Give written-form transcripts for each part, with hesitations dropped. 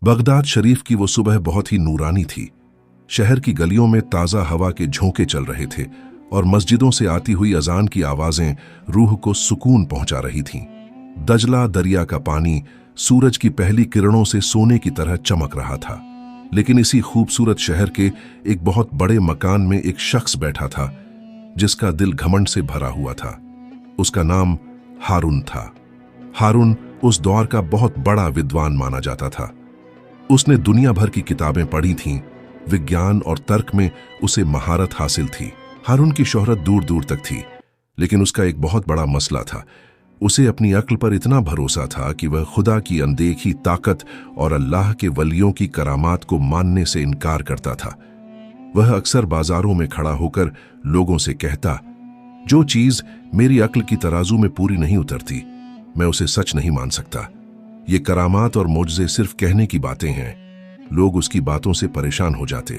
Baghdad शरीफ की वो सुबह बहुत ही नूरानी थी। शहर की गलियों में ताज़ा हवा के झोंके चल रहे थे और मस्जिदों से आती हुई अजान की आवाज़ें रूह को सुकून पहुंचा रही थीं। दजला दरिया का पानी सूरज की पहली किरणों से सोने की तरह चमक रहा था। लेकिन इसी खूबसूरत शहर के एक बहुत बड़े मकान में एक शख्स बैठा था जिसका दिल घमंड से भरा हुआ था। उसका नाम हारून था। हारून उस दौर का बहुत बड़ा विद्वान माना जाता था। उसने दुनिया भर की किताबें पढ़ी थीं। विज्ञान और तर्क में उसे महारत हासिल थी। हारून की शोहरत दूर दूर तक थी, लेकिन उसका एक बहुत बड़ा मसला था। उसे अपनी अक्ल पर इतना भरोसा था कि वह खुदा की अनदेखी ताकत और अल्लाह के वलियों की करामात को मानने से इनकार करता था। वह अक्सर बाजारों में खड़ा होकर लोगों से कहता, जो चीज मेरी अक्ल की तराजू में पूरी नहीं उतरती, मैं उसे सच नहीं मान सकता। ये करामात और मोजज़े सिर्फ कहने की बातें हैं। लोग उसकी बातों से परेशान हो जाते,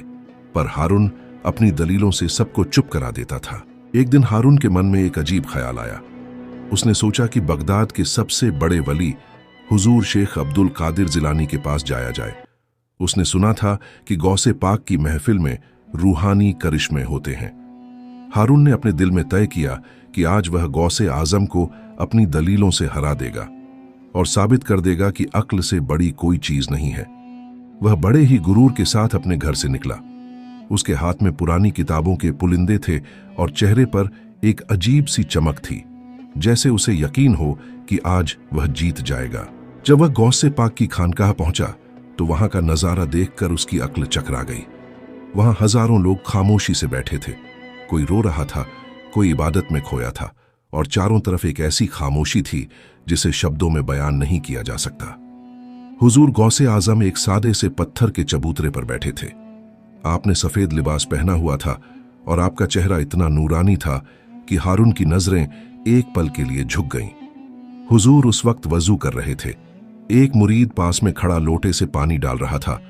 पर हारून अपनी दलीलों से सबको चुप करा देता था। एक दिन हारून के मन में एक अजीब ख्याल आया। उसने सोचा कि बगदाद के सबसे बड़े वली हुजूर शेख अब्दुल कादिर जिलानी के पास जाया जाए। उसने सुना था कि गौसे पाक की महफिल में रूहानी करिश्मे होते हैं। हारून ने अपने दिल में तय किया कि आज वह गौसे आजम को अपनी दलीलों से हरा देगा और साबित कर देगा कि अक्ल से बड़ी कोई चीज नहीं है। वह बड़े ही गुरूर के साथ अपने घर से निकला। उसके हाथ में पुरानी किताबों के पुलिंदे थे और चेहरे पर एक अजीब सी चमक थी, जैसे उसे यकीन हो कि आज वह जीत जाएगा। जब वह गौसे पाक की खानकाह पहुंचा तो वहां का नजारा देखकर उसकी अक्ल चकरा गई। वहां हजारों लोग खामोशी से बैठे थे। कोई रो रहा था, कोई इबादत में खोया था, और चारों तरफ एक ऐसी खामोशी थी जिसे शब्दों में बयान नहीं किया जा सकता। हुजूर गौसे आजम एक सादे से पत्थर के चबूतरे पर बैठे थे। आपने सफेद लिबास पहना हुआ था और आपका चेहरा इतना नूरानी था कि हारून की नजरें एक पल के लिए झुक गईं। हुजूर उस वक्त वजू कर रहे थे। एक मुरीद पास में खड़ा लोटे से पानी डाल रहा था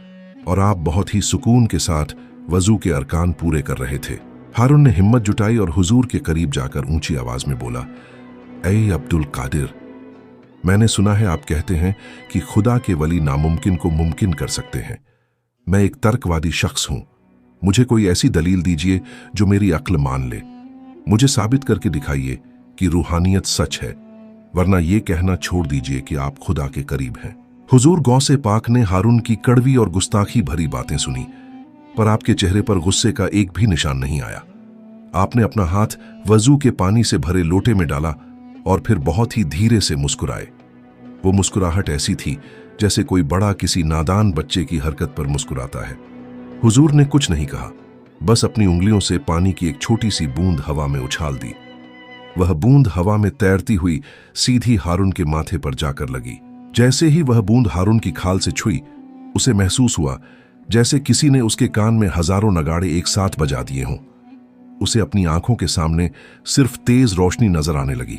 और आप बहुत ही सुकून के साथ वजू के अरकान पूरे कर रहे थे। हारून ने हिम्मत जुटाई और हुजूर के करीब जाकर ऊंची आवाज में बोला, ऐ अब्दुल कादिर, मैंने सुना है आप कहते हैं कि खुदा के वली नामुमकिन को मुमकिन कर सकते हैं। मैं एक तर्कवादी शख्स हूं। मुझे कोई ऐसी दलील दीजिए जो मेरी अक्ल मान ले। मुझे साबित करके दिखाइए कि रूहानियत सच है, वरना यह कहना छोड़ दीजिए कि आप खुदा के करीब हैं। हुजूर गौसे पाक ने हारून की कड़वी और गुस्ताखी भरी बातें सुनी, पर आपके चेहरे पर गुस्से का एक भी निशान नहीं आया। आपने अपना हाथ वजू के पानी से भरे लोटे में डाला और फिर बहुत ही धीरे से मुस्कुराए। वो मुस्कुराहट ऐसी थी जैसे कोई बड़ा किसी नादान बच्चे की हरकत पर मुस्कुराता है। हुजूर ने कुछ नहीं कहा, बस अपनी उंगलियों से पानी की एक छोटी सी बूंद हवा में उछाल दी। वह बूंद हवा में तैरती हुई सीधी हारून के माथे पर जाकर लगी। जैसे ही वह बूंद हारून की खाल से छुई, उसे महसूस हुआ जैसे किसी ने उसके कान में हजारों नगाड़े एक साथ बजा दिए हों। उसे अपनी आंखों के सामने सिर्फ तेज रोशनी नजर आने लगी।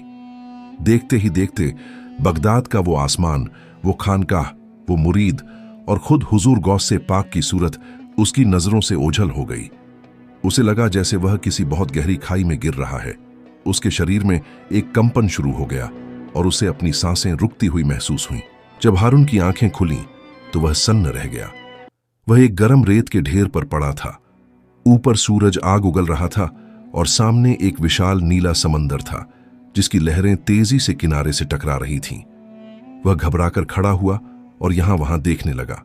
देखते ही देखते बगदाद का वो आसमान, वो खानकाह, वो मुरीद और खुद हुजूर गौसे पाक की सूरत उसकी नजरों से ओझल हो गई। उसे लगा जैसे वह किसी बहुत गहरी खाई में गिर रहा है। उसके शरीर में एक कंपन शुरू हो गया और उसे अपनी सांसें रुकती हुई महसूस हुई। जब हारून की आंखें खुलीं तो वह सन्न रह गया। वह एक गर्म रेत के ढेर पर पड़ा था। ऊपर सूरज आग उगल रहा था और सामने एक विशाल नीला समंदर था जिसकी लहरें तेजी से किनारे से टकरा रही थीं। वह घबराकर खड़ा हुआ और यहां वहां देखने लगा।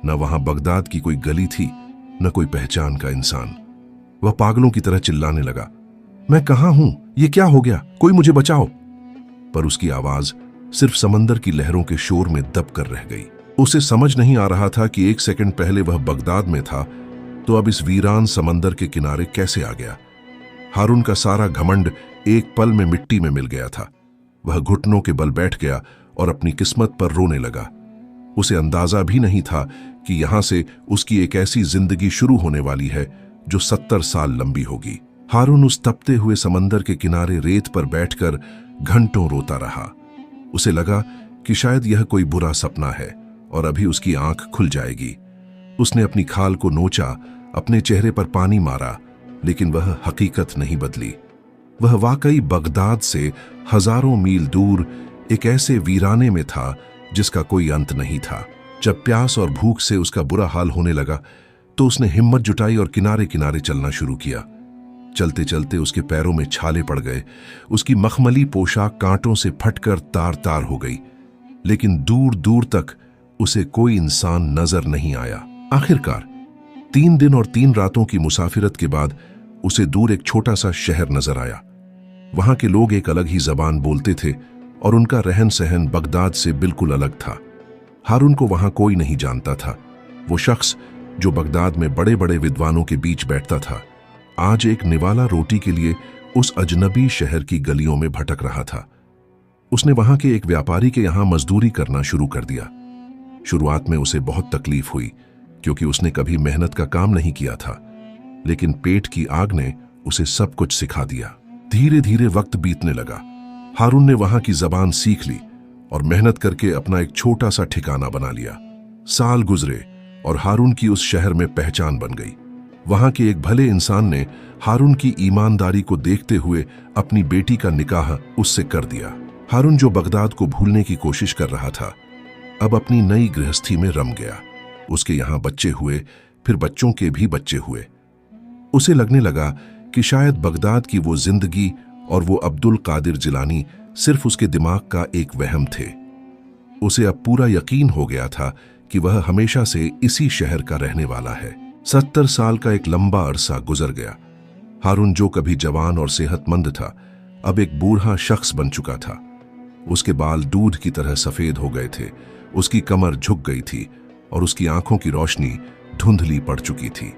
न वहां बगदाद की कोई गली थी, न कोई पहचान का इंसान। वह पागलों की तरह चिल्लाने लगा, मैं कहां हूं? ये क्या हो गया? कोई मुझे बचाओ! पर उसकी आवाज सिर्फ समंदर की लहरों के शोर में दब कर रह गई। उसे समझ नहीं आ रहा था कि एक सेकंड पहले वह बगदाद में था तो अब इस वीरान समंदर के किनारे कैसे आ गया। हारून का सारा घमंड एक पल में मिट्टी में मिल गया था। वह घुटनों के बल बैठ गया और अपनी किस्मत पर रोने लगा। उसे अंदाजा भी नहीं था कि यहां से उसकी एक ऐसी जिंदगी शुरू होने वाली है जो 70 साल लंबी होगी। हारून उस तपते हुए समंदर के किनारे रेत पर बैठकर घंटों रोता रहा। उसे लगा कि शायद यह कोई बुरा सपना है और अभी उसकी आंख खुल जाएगी। उसने अपनी खाल को नोचा, अपने चेहरे पर पानी मारा, लेकिन वह हकीकत नहीं बदली। वह वाकई बगदाद से हजारों मील दूर एक ऐसे वीराने में था जिसका कोई अंत नहीं था। जब प्यास और भूख से उसका बुरा हाल होने लगा तो उसने हिम्मत जुटाई और किनारे किनारे चलना शुरू किया। चलते चलते उसके पैरों में छाले पड़ गए, उसकी मखमली पोशाक कांटों से फटकर तार तार हो गई, लेकिन दूर दूर तक उसे कोई इंसान नजर नहीं आया। आखिरकार 3 दिन और 3 रातों की मुसाफिरत के बाद उसे दूर एक छोटा सा शहर नजर आया। वहां के लोग एक अलग ही जबान बोलते थे और उनका रहन सहन बगदाद से बिल्कुल अलग था। हारून को वहां कोई नहीं जानता था। वो शख्स जो बगदाद में बड़े बड़े विद्वानों के बीच बैठता था, आज एक निवाला रोटी के लिए उस अजनबी शहर की गलियों में भटक रहा था। उसने वहां के एक व्यापारी के यहां मजदूरी करना शुरू कर दिया। शुरुआत में उसे बहुत तकलीफ हुई क्योंकि उसने कभी मेहनत का काम नहीं किया था, लेकिन पेट की आग ने उसे सब कुछ सिखा दिया। धीरे धीरे वक्त बीतने लगा। हारून ने वहां की जबान सीख ली और मेहनत करके अपना एक छोटा सा ठिकाना बना लिया। साल गुजरे और हारून की उस शहर में पहचान बन गई। वहां के एक भले इंसान ने हारून की ईमानदारी को देखते हुए अपनी बेटी का निकाह उससे कर दिया। हारून जो बगदाद को भूलने की कोशिश कर रहा था, अब अपनी नई गृहस्थी में रम गया। उसके यहां बच्चे हुए, फिर बच्चों के भी बच्चे हुए। उसे लगने लगा कि शायद बगदाद की वो जिंदगी और वो अब्दुल कादिर जिलानी सिर्फ उसके दिमाग का एक वहम थे। उसे अब पूरा यकीन हो गया था कि वह हमेशा से इसी शहर का रहने वाला है। 70 साल का एक लंबा अरसा गुजर गया। हारून जो कभी जवान और सेहतमंद था, अब एक बूढ़ा शख्स बन चुका था। उसके बाल दूध की तरह सफेद हो गए थे, उसकी कमर झुक गई थी और उसकी आंखों की रोशनी धुंधली पड़ चुकी थी।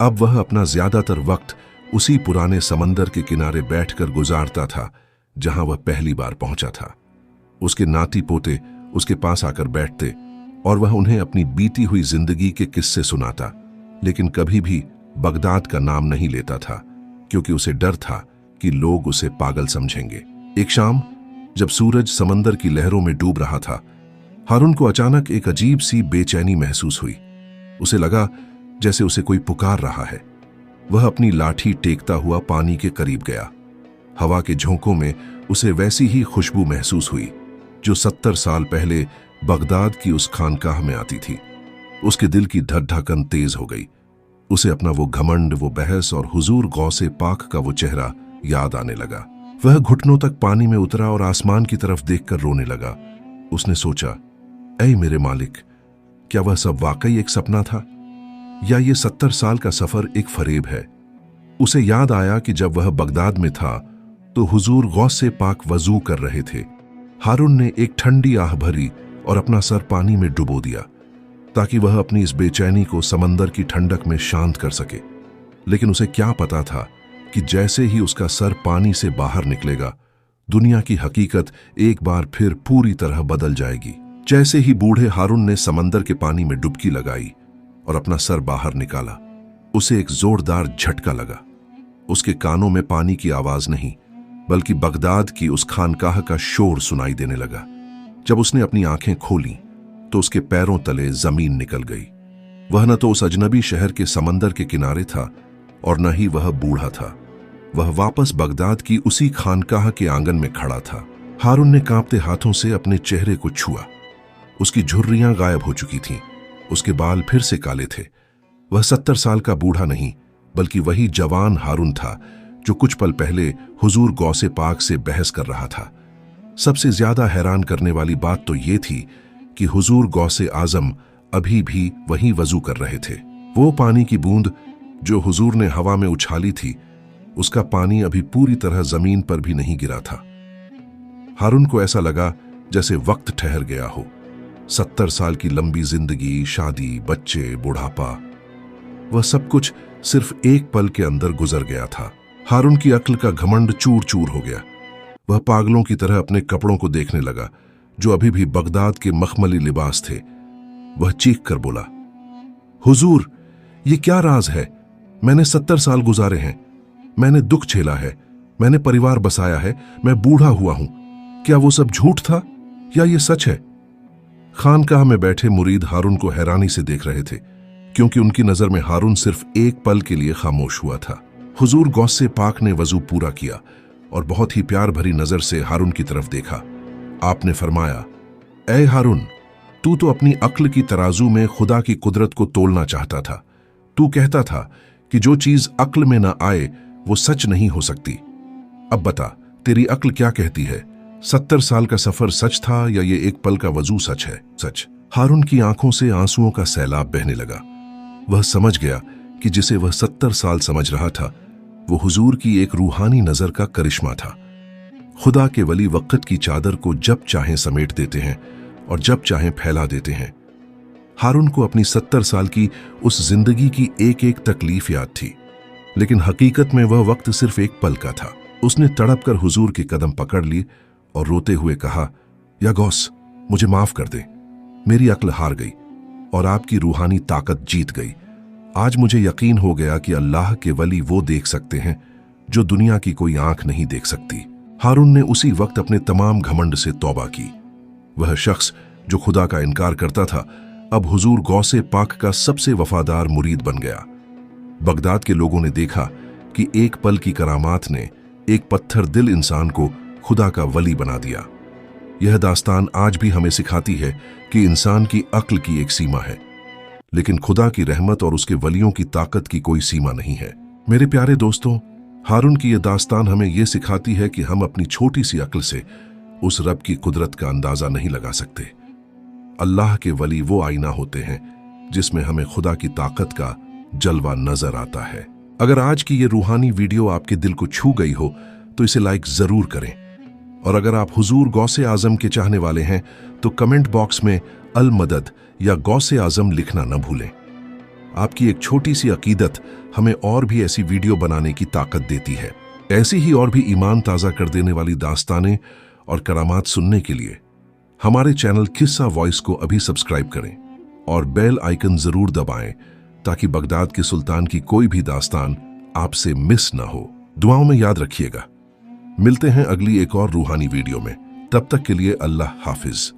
अब वह अपना ज्यादातर वक्त उसी पुराने समंदर के किनारे बैठकर गुजारता था जहां वह पहली बार पहुंचा था। उसके नाती पोते उसके पास आकर बैठते और वह उन्हें अपनी बीती हुई जिंदगी के किस्से सुनाता, लेकिन कभी भी बगदाद का नाम नहीं लेता था क्योंकि उसे डर था कि लोग उसे पागल समझेंगे। एक शाम जब सूरज समंदर की लहरों में डूब रहा था, हारून को अचानक एक अजीब सी बेचैनी महसूस हुई। उसे लगा जैसे उसे कोई पुकार रहा है। वह अपनी लाठी टेकता हुआ पानी के करीब गया। हवा के झोंकों में उसे वैसी ही खुशबू महसूस हुई जो 70 साल पहले बगदाद की उस खानकाह में आती थी। उसके दिल की धड़धड़कन तेज हो गई। उसे अपना वो घमंड, वो बहस और हुजूर गौसे पाक का वो चेहरा याद आने लगा। वह घुटनों तक पानी में उतरा और आसमान की तरफ देखकर रोने लगा। उसने सोचा, ऐ मेरे मालिक, क्या वह सब वाकई एक सपना था या ये 70 साल का सफर एक फरेब है? उसे याद आया कि जब वह बगदाद में था तो हुजूर गौसे पाक वजू कर रहे थे। हारून ने एक ठंडी आह भरी और अपना सर पानी में डुबो दिया ताकि वह अपनी इस बेचैनी को समंदर की ठंडक में शांत कर सके। लेकिन उसे क्या पता था कि जैसे ही उसका सर पानी से बाहर निकलेगा, दुनिया की हकीकत एक बार फिर पूरी तरह बदल जाएगी। जैसे ही बूढ़े हारून ने समंदर के पानी में डुबकी लगाई और अपना सर बाहर निकाला, उसे एक जोरदार झटका लगा। उसके कानों में पानी की आवाज नहीं, बल्कि बगदाद की उस खानकाह का शोर सुनाई देने लगा। जब उसने अपनी आंखें खोली तो उसके पैरों तले जमीन निकल गई। वह न तो उस अजनबी शहर के समंदर के किनारे था और न ही वह बूढ़ा था। वह वापस बगदाद की उसी खानकाह के आंगन में खड़ा था। हारून ने कांपते हाथों से अपने चेहरे को छुआ। उसकी झुर्रियां गायब हो चुकी थीं। उसके बाल फिर से काले थे। वह 70 साल का बूढ़ा नहीं, बल्कि वही जवान हारून था जो कुछ पल पहले हुजूर गौसे पाक से बहस कर रहा था। सबसे ज्यादा हैरान करने वाली बात तो ये थी कि हुजूर गौसे आजम अभी भी वहीं वजू कर रहे थे। वो पानी की बूंद जो हुजूर ने हवा में उछाली थी, उसका पानी अभी पूरी तरह जमीन पर भी नहीं गिरा था। हारून को ऐसा लगा जैसे वक्त ठहर गया हो। 70 साल की लंबी जिंदगी, शादी, बच्चे, बुढ़ापा, वह सब कुछ सिर्फ एक पल के अंदर गुजर गया था। हारून की अक्ल का घमंड चूर चूर हो गया। वह पागलों की तरह अपने कपड़ों को देखने लगा जो अभी भी बगदाद के मखमली लिबास थे। वह चीख कर बोला, हुजूर, ये क्या राज है? मैंने 70 साल गुजारे हैं। मैंने दुख झेला है, मैंने परिवार बसाया है, मैं बूढ़ा हुआ हूं। क्या वो सब झूठ था या ये सच है? खानकाह में बैठे मुरीद हारून को हैरानी से देख रहे थे क्योंकि उनकी नजर में हारून सिर्फ एक पल के लिए खामोश हुआ था। हुजूर गौसे पाक ने वजू पूरा किया और बहुत ही प्यार भरी नजर से हारून की तरफ देखा। आपने फरमाया, ऐ हारून, तू तो अपनी अक्ल की तराजू में खुदा की कुदरत को तोलना चाहता था। तू कहता था कि जो चीज अक्ल में ना आए वो सच नहीं हो सकती। अब बता, तेरी अक्ल क्या कहती है? 70 साल का सफर सच था या ये एक पल का वजू सच है? सच। हारून की आंखों से आंसुओं का सैलाब बहने लगा। वह समझ गया कि जिसे वह 70 साल समझ रहा था वो हुजूर की एक रूहानी नजर का करिश्मा था। खुदा के वली वक्त की चादर को जब चाहें समेट देते हैं और जब चाहें फैला देते हैं। हारून को अपनी 70 साल की उस जिंदगी की एक एक तकलीफ याद थी, लेकिन हकीकत में वह वक्त सिर्फ एक पल का था। उसने तड़प कर हुजूर के कदम पकड़ लिए और रोते हुए कहा, या गौस, मुझे माफ कर दे। मेरी अक्ल हार गई और आपकी रूहानी ताकत जीत गई। आज मुझे यकीन हो गया कि अल्लाह के वली वो देख सकते हैं जो दुनिया की कोई आंख नहीं देख सकती। हारून ने उसी वक्त अपने तमाम घमंड से तौबा की। वह शख्स जो खुदा का इनकार करता था अब हुजूर गौसे पाक का सबसे वफादार मुरीद बन गया। बगदाद के लोगों ने देखा कि एक पल की करामात ने एक पत्थर दिल इंसान को खुदा का वली बना दिया। यह दास्तान आज भी हमें सिखाती है कि इंसान की अक्ल की एक सीमा है, लेकिन खुदा की रहमत और उसके वलियों की ताकत की कोई सीमा नहीं है। मेरे प्यारे दोस्तों, हारून की यह दास्तान हमें यह सिखाती है कि हम अपनी छोटी सी अक्ल से उस रब की कुदरत का अंदाजा नहीं लगा सकते। अल्लाह के वली वो आईना होते हैं जिसमें हमें खुदा की ताकत का जलवा नजर आता है। अगर आज की ये रूहानी वीडियो आपके दिल को छू गई हो तो इसे लाइक जरूर करें, और अगर आप हुजूर गौसे आजम के चाहने वाले हैं तो कमेंट बॉक्स में अल मदद या गौसे आजम लिखना न भूलें। आपकी एक छोटी सी अकीदत हमें और भी ऐसी वीडियो बनाने की ताकत देती है। ऐसी ही और भी ईमान ताज़ा कर देने वाली दास्तानें और करामात सुनने के लिए हमारे चैनल किस्सा वॉइस को अभी सब्सक्राइब करें और बेल आइकन जरूर दबाएं ताकि बगदाद के सुल्तान की कोई भी दास्तान आपसे मिस ना हो। दुआओं में याद रखिएगा। मिलते हैं अगली एक और रूहानी वीडियो में। तब तक के लिए अल्लाह हाफिज।